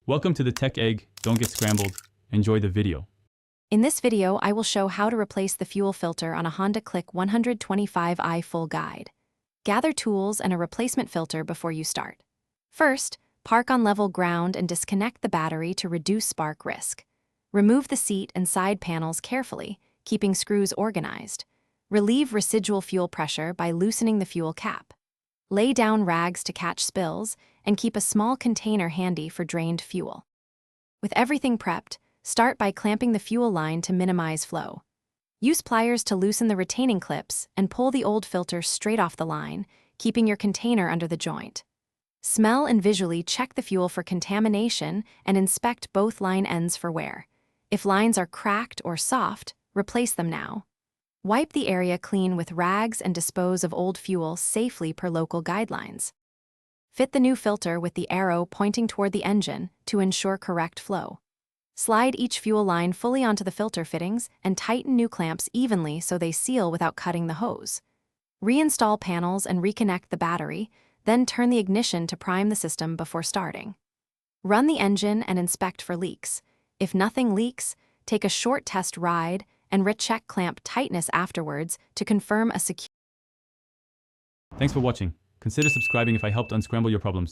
Welcome to the Tech Egg. Don't get scrambled. Enjoy the video. In this video, I will show how to replace the fuel filter on a Honda Click 125i full guide. Gather tools and a replacement filter before you start. First, park on level ground and disconnect the battery to reduce spark risk. Remove the seat and side panels carefully, keeping screws organized. Relieve residual fuel pressure by loosening the fuel cap. Lay down rags to catch spills, and keep a small container handy for drained fuel. With everything prepped, start by clamping the fuel line to minimize flow. Use pliers to loosen the retaining clips and pull the old filter straight off the line, keeping your container under the joint. Smell and visually check the fuel for contamination and inspect both line ends for wear. If lines are cracked or soft, replace them now. Wipe the area clean with rags and dispose of old fuel safely per local guidelines. Fit the new filter with the arrow pointing toward the engine to ensure correct flow. Slide each fuel line fully onto the filter fittings and tighten new clamps evenly so they seal without cutting the hose. Reinstall panels and reconnect the battery, then turn the ignition to prime the system before starting. Run the engine and inspect for leaks. If nothing leaks, take a short test ride and recheck clamp tightness afterwards to confirm a secure. Thanks for watching. Consider subscribing if I helped unscramble your problems.